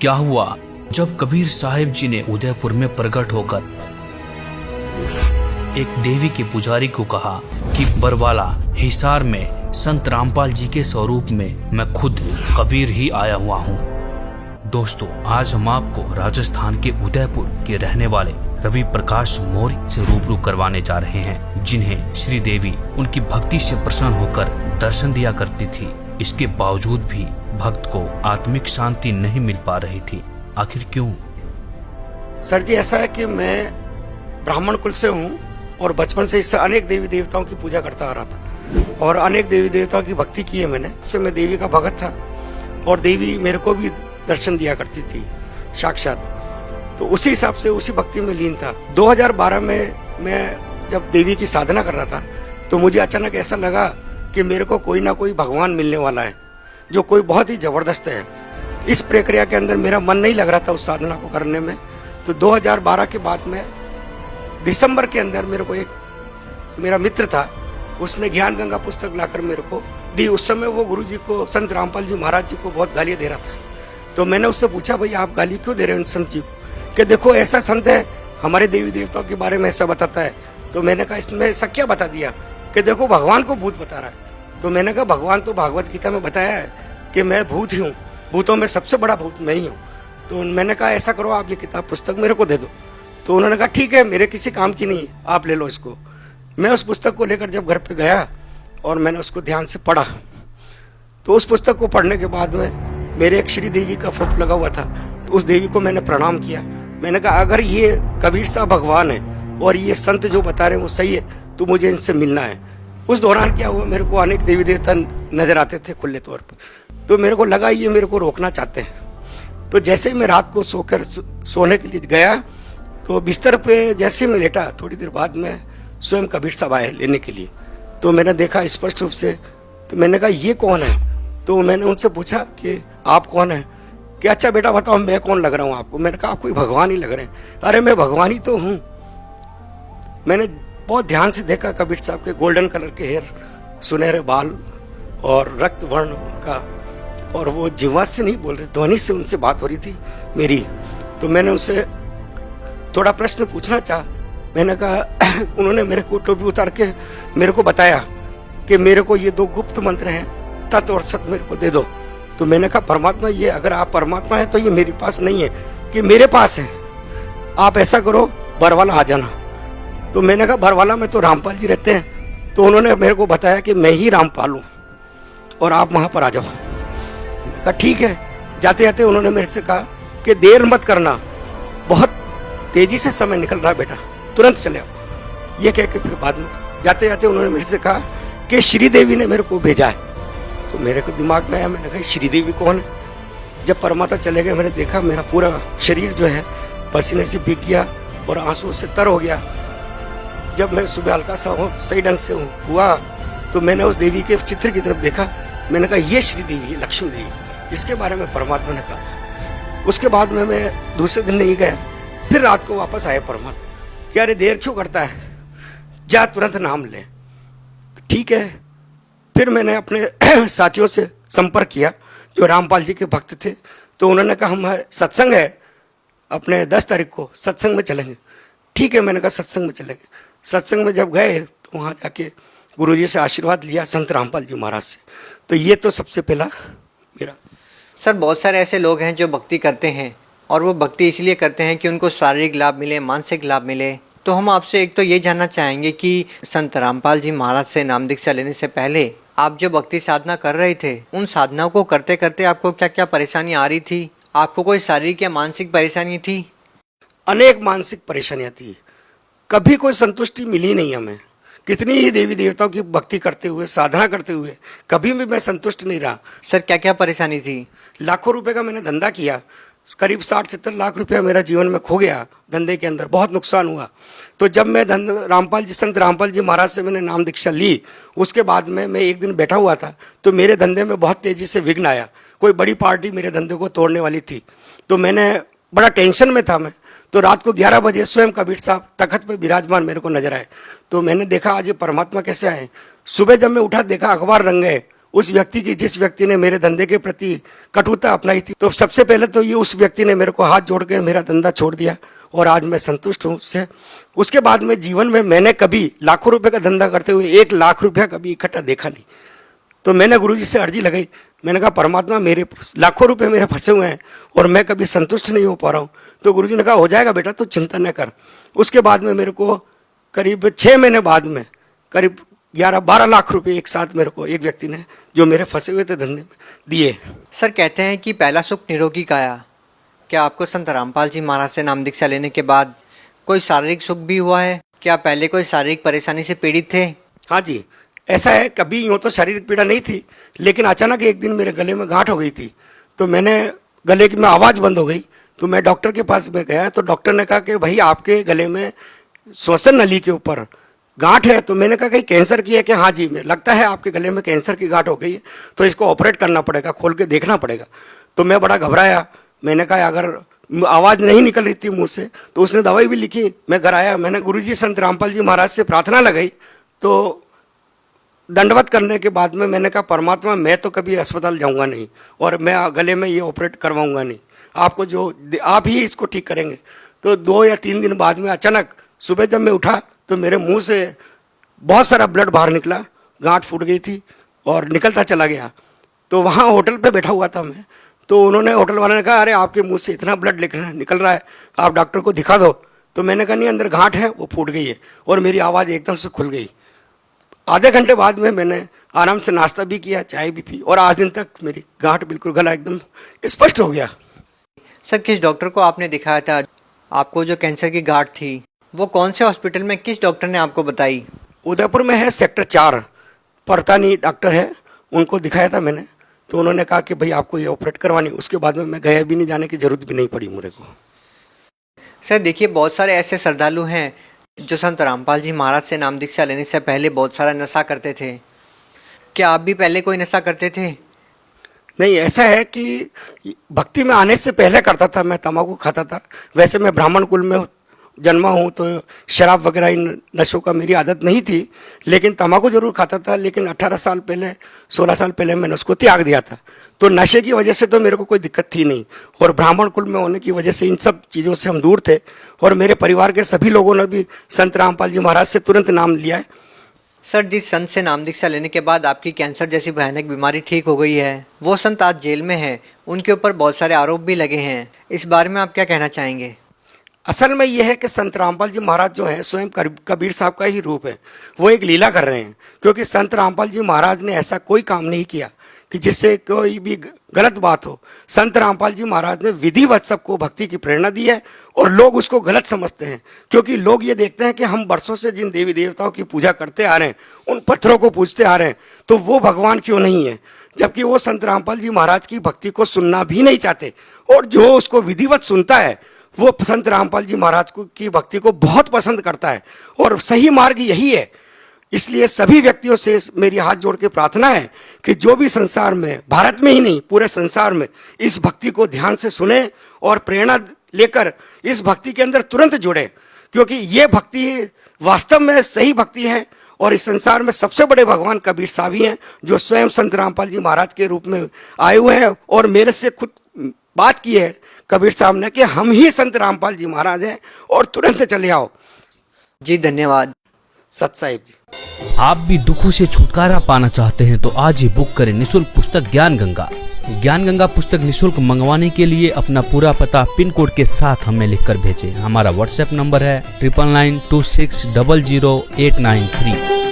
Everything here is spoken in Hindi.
क्या हुआ जब कबीर साहिब जी ने उदयपुर में प्रकट होकर एक देवी के पुजारी को कहा कि बरवाला हिसार में संत रामपाल जी के स्वरूप में मैं खुद कबीर ही आया हुआ हूँ। दोस्तों, आज हम आपको राजस्थान के उदयपुर के रहने वाले रवि प्रकाश मौर्य से रूबरू करवाने जा रहे हैं, जिन्हें श्री देवी उनकी भक्ति से प्रसन्न होकर दर्शन दिया करती थी। इसके बावजूद भी भक्त को आत्मिक शांति नहीं मिल पा रही थी। आखिर क्यों? सर जी, ऐसा है कि मैं ब्राह्मण कुल से हूँ और बचपन से इससे अनेक देवी देवताओं की पूजा करता आ रहा था और अनेक देवी देवताओं की भक्ति की है मैंने। उससे मैं देवी का भगत था और देवी मेरे को भी दर्शन दिया करती थी साक्षात। तो उसी हिसाब से उसी भक्ति में लीन था। 2012 में मैं जब देवी की साधना कर रहा था तो मुझे अचानक ऐसा लगा कि मेरे को कोई ना कोई भगवान मिलने वाला है जो कोई बहुत ही जबरदस्त है। इस प्रक्रिया के अंदर मेरा मन नहीं लग रहा था उस साधना को करने में। तो 2012 के बाद में दिसंबर के अंदर मेरे को एक मेरा मित्र था, उसने ज्ञान गंगा पुस्तक लाकर मेरे को दी। उस समय वो गुरु जी को, संत रामपाल जी महाराज जी को बहुत गालियाँ दे रहा था। तो मैंने उससे पूछा, भाई आप गाली क्यों दे रहे हो संत जी को? कि देखो ऐसा संत है, हमारे देवी देवताओं के बारे में ऐसा बताता है। तो मैंने कहा इसमें ऐसा क्या बता दिया? कि देखो भगवान को भूत बता रहा है। तो मैंने कहा भगवान तो भागवत गीता में बताया है कि मैं भूत ही हूँ, भूतों में सबसे बड़ा भूत मैं ही हूँ। तो मैंने कहा ऐसा करो, आप ये किताब पुस्तक मेरे को दे दो। तो उन्होंने कहा ठीक है, मेरे किसी काम की नहीं है, आप ले लो इसको। मैं उस पुस्तक को लेकर जब घर पे गया और मैंने उसको ध्यान से पढ़ा, तो उस पुस्तक को पढ़ने के बाद में मेरे एक श्री देवी का फोटो लगा हुआ था। तो उस देवी को मैंने प्रणाम किया। मैंने कहा अगर ये कबीर साहब भगवान है और ये संत जो बता रहे हैं वो सही है तो मुझे इनसे मिलना है। उस दौरान क्या हुआ, मेरे को अनेक देवी देवता नजर आते थे खुले तौर पर। तो मेरे को लगा ये मेरे को रोकना चाहते हैं। तो जैसे ही मैं रात को सोने के लिए गया तो बिस्तर पे जैसे ही मैं लेटा, थोड़ी देर बाद में स्वयं कबीर साहब आए लेने के लिए। तो मैंने देखा स्पष्ट रूप से। तो मैंने कहा ये कौन है? तो मैंने उनसे पूछा कि आप कौन है? कि अच्छा बेटा बताओ मैं कौन लग रहा हूँ आपको? मैंने कहा आप कोई भगवान ही लग रहे हैं। अरे मैं भगवान ही तो हूँ। मैंने बहुत ध्यान से देखा कबीर साहब के गोल्डन कलर के हेयर, सुनहरे बाल और रक्त वर्ण का, और वो जिह्वा से नहीं बोल रहे, ध्वनि से उनसे बात हो रही थी मेरी। तो मैंने उनसे थोड़ा प्रश्न पूछना चाहा। मैंने कहा उन्होंने मेरे को टोपी उतार के मेरे को बताया कि मेरे को ये 2 गुप्त मंत्र हैं, तत् और सत मेरे को दे दो। तो मैंने कहा परमात्मा, ये अगर आप परमात्मा है तो ये मेरे पास नहीं है कि मेरे पास है। आप ऐसा करो बरवाला आ जाना। तो मैंने कहा बरवाला में तो रामपाल जी रहते हैं। तो उन्होंने मेरे को बताया कि मैं ही रामपाल हूँ और आप वहाँ पर आ जाओ। मैंने कहा ठीक है। जाते जाते उन्होंने मेरे से कहा कि देर मत करना, बहुत तेजी से समय निकल रहा है बेटा, तुरंत चले आओ। ये कह के फिर बाद में जाते जाते उन्होंने मेरे से कहा कि श्री देवी ने मेरे को भेजा है। तो मेरे को दिमाग में आया, मैंने कहा श्री देवी कौन है? जब परमात्मा चले गए मैंने देखा मेरा पूरा शरीर जो है पसीने से भीग गया और आंसू से तर हो गया। जब मैं सुबह हल्का सा सही ढंग से हुआ तो मैंने उस देवी के चित्र की तरफ देखा। मैंने कहा ये श्री देवी है, लक्ष्मी देवी। इसके बारे में परमात्मा ने कहा। उसके बाद में मैं दूसरे दिन नहीं गया। फिर रात को वापस आया परमात्मा कि अरे देर क्यों करता है, जा तुरंत नाम ले। ठीक है। फिर मैंने अपने साथियों से संपर्क किया जो रामपाल जी के भक्त थे। तो उन्होंने कहा हम सत्संग है अपने 10 तारीख को, सत्संग में चलेंगे। ठीक है, मैंने कहा सत्संग में चलेंगे। सत्संग में जब गए तो वहाँ जाके गुरुजी से आशीर्वाद लिया, संत रामपाल जी महाराज से। तो ये तो सबसे पहला मेरा। सर, बहुत सारे ऐसे लोग हैं जो भक्ति करते हैं और वो भक्ति इसलिए करते हैं कि उनको शारीरिक लाभ मिले, मानसिक लाभ मिले। तो हम आपसे एक तो ये जानना चाहेंगे कि संत रामपाल जी महाराज से नाम दीक्षा लेने से पहले आप जो भक्ति साधना कर रहे थे, उन साधनाओं को करते करते आपको क्या क्या परेशानी आ रही थी? आपको कोई शारीरिक या मानसिक परेशानी थी? अनेक मानसिक परेशानियां थी, कभी कोई संतुष्टि मिली नहीं हमें। कितनी ही देवी देवताओं की भक्ति करते हुए, साधना करते हुए कभी भी मैं संतुष्ट नहीं रहा। सर, क्या क्या परेशानी थी? लाखों रुपए का मैंने धंधा किया, करीब 60-70 लाख रुपया मेरा जीवन में खो गया धंधे के अंदर, बहुत नुकसान हुआ। तो जब मैं संत रामपाल जी महाराज से मैंने नाम दीक्षा ली, उसके बाद में मैं एक दिन बैठा हुआ था तो मेरे धंधे में बहुत तेजी से विघ्न आया। कोई बड़ी पार्टी मेरे धंधे को तोड़ने वाली थी। तो मैंने बड़ा टेंशन में था मैं। तो रात को 11 बजे स्वयं कबीर साहब तखत पे विराजमान मेरे को नजर आए। तो मैंने देखा आज ये परमात्मा कैसे आए। सुबह जब मैं उठा देखा अखबार रंग गए, उस व्यक्ति की, जिस व्यक्ति ने मेरे धंधे के प्रति कटुता अपनाई थी, तो सबसे पहले तो ये उस व्यक्ति ने मेरे को हाथ जोड़ के मेरा धंधा छोड़ दिया और आज मैं संतुष्ट हूँ उससे। उसके बाद में जीवन में मैंने कभी लाखों रुपए का धंधा करते हुए 1 लाख रुपया कभी इकट्ठा देखा नहीं। तो मैंने गुरुजी से अर्जी लगाई, मैंने कहा परमात्मा मेरे लाखों रुपए मेरे फंसे हुए हैं और मैं कभी संतुष्ट नहीं हो पा रहा हूँ। तो गुरुजी ने कहा हो जाएगा बेटा, तो चिंता न कर। उसके बाद में मेरे को करीब 6 महीने बाद में करीब 11-12 लाख रुपए एक साथ मेरे को एक व्यक्ति ने, जो मेरे फंसे हुए थे धंधे में, दिए। सर कहते हैं कि पहला सुख निरोगी काया। क्या आपको संत रामपाल जी महाराज से नाम दीक्षा लेने के बाद कोई शारीरिक सुख भी हुआ है? क्या पहले कोई शारीरिक परेशानी से पीड़ित थे? हाँ जी, ऐसा है। कभी यूँ तो शारीरिक पीड़ा नहीं थी, लेकिन अचानक एक दिन मेरे गले में गांठ हो गई थी। तो मैंने गले की में आवाज़ बंद हो गई, तो मैं डॉक्टर के पास में गया। तो डॉक्टर ने कहा कि भाई आपके गले में श्वसन नली के ऊपर गांठ है। तो मैंने कहा कहीं कैंसर की है कि? हाँ जी, लगता है आपके गले में कैंसर की गांठ हो गई है, तो इसको ऑपरेट करना पड़ेगा, खोल के देखना पड़ेगा। तो मैं बड़ा घबराया। मैंने कहा अगर आवाज़ नहीं निकल रही थी मुँह से, तो उसने दवाई भी लिखी। मैं घर आया, मैंने गुरुजी संत रामपाल जी महाराज से प्रार्थना लगाई। तो दंडवत करने के बाद में मैंने कहा परमात्मा मैं तो कभी अस्पताल जाऊंगा नहीं और मैं गले में ये ऑपरेट करवाऊंगा नहीं, आपको जो आप ही इसको ठीक करेंगे। तो 2 या 3 दिन बाद में अचानक सुबह जब मैं उठा तो मेरे मुंह से बहुत सारा ब्लड बाहर निकला, गांठ फूट गई थी और निकलता चला गया। तो वहाँ होटल पे बैठा हुआ था मैं, तो उन्होंने, होटल वाले ने कहा अरे आपके मुंह से इतना ब्लड निकल रहा है, आप डॉक्टर को दिखा दो। तो मैंने कहा नहीं, अंदर गांठ है, वो फूट गई है। और मेरी आवाज़ एकदम से खुल गई। आधे घंटे बाद में मैंने आराम से नाश्ता भी किया, चाय भी पी, और आज दिन तक मेरी गांठ बिल्कुल, गला एकदम स्पष्ट हो गया। सर किस डॉक्टर को आपने दिखाया था? आपको जो कैंसर की गांठ थी वो कौन से हॉस्पिटल में, किस डॉक्टर ने आपको बताई? उदयपुर में है, सेक्टर 4 परतानी डॉक्टर है, उनको दिखाया था मैंने। तो उन्होंने कहा कि भाई आपको ये ऑपरेट करवानी। उसके बाद में मैं गया भी नहीं, जाने की जरूरत भी नहीं पड़ी मुझे को। सर देखिए, बहुत सारे ऐसे श्रद्धालु हैं जो संत रामपाल जी महाराज से नाम दीक्षा लेने से पहले बहुत सारा नशा करते थे। क्या आप भी पहले कोई नशा करते थे? नहीं, ऐसा है कि भक्ति में आने से पहले करता था, मैं तंबाकू खाता था। वैसे मैं ब्राह्मण कुल में जन्मा हूँ, तो शराब वगैरह इन नशों का मेरी आदत नहीं थी, लेकिन तंबाकू जरूर खाता था। लेकिन 18 साल पहले, 16 साल पहले मैंने उसको त्याग दिया था। तो नशे की वजह से तो मेरे को कोई दिक्कत थी नहीं, और ब्राह्मण कुल में होने की वजह से इन सब चीज़ों से हम दूर थे। और मेरे परिवार के सभी लोगों ने भी संत रामपाल जी महाराज से तुरंत नाम लिया है। सर जिस संत से नाम दीक्षा लेने के बाद आपकी कैंसर जैसी भयानक बीमारी ठीक हो गई है, वो संत आज जेल में है, उनके ऊपर बहुत सारे आरोप भी लगे हैं। इस बारे में आप क्या कहना चाहेंगे? असल में यह है कि संत रामपाल जी महाराज जो हैं स्वयं कबीर साहब का ही रूप है। वो एक लीला कर रहे हैं, क्योंकि संत रामपाल जी महाराज ने ऐसा कोई काम नहीं किया कि जिससे कोई भी गलत बात हो। संत रामपाल जी महाराज ने विधिवत सबको भक्ति की प्रेरणा दी है, और लोग उसको गलत समझते हैं, क्योंकि लोग ये देखते हैं कि हम वर्षों से जिन देवी देवताओं की पूजा करते आ रहे हैं, उन पत्थरों को पूजते आ रहे हैं, तो वो भगवान क्यों नहीं है? जबकि वो संत रामपाल जी महाराज की भक्ति को सुनना भी नहीं चाहते, और जो उसको विधिवत सुनता है वो संत रामपाल जी महाराज की भक्ति को बहुत पसंद करता है, और सही मार्ग यही है। इसलिए सभी व्यक्तियों से मेरी हाथ जोड़ के प्रार्थना है कि जो भी संसार में, भारत में ही नहीं पूरे संसार में, इस भक्ति को ध्यान से सुने और प्रेरणा लेकर इस भक्ति के अंदर तुरंत जुड़े, क्योंकि ये भक्ति वास्तव में सही भक्ति है। और इस संसार में सबसे बड़े भगवान कबीर साहब ही हैं, जो स्वयं संत रामपाल जी महाराज के रूप में आए हुए हैं, और मेरे से खुद बात की है कबीर साहब ने कि हम ही संत रामपाल जी महाराज हैं, और तुरंत चले आओ। जी धन्यवाद। सत साहिब जी। आप भी दुखों से छुटकारा पाना चाहते हैं तो आज ही बुक करें निःशुल्क पुस्तक ज्ञान गंगा। ज्ञान गंगा पुस्तक निःशुल्क मंगवाने के लिए अपना पूरा पता पिन कोड के साथ हमें लिखकर भेजें। हमारा व्हाट्सएप नंबर है 9992600893।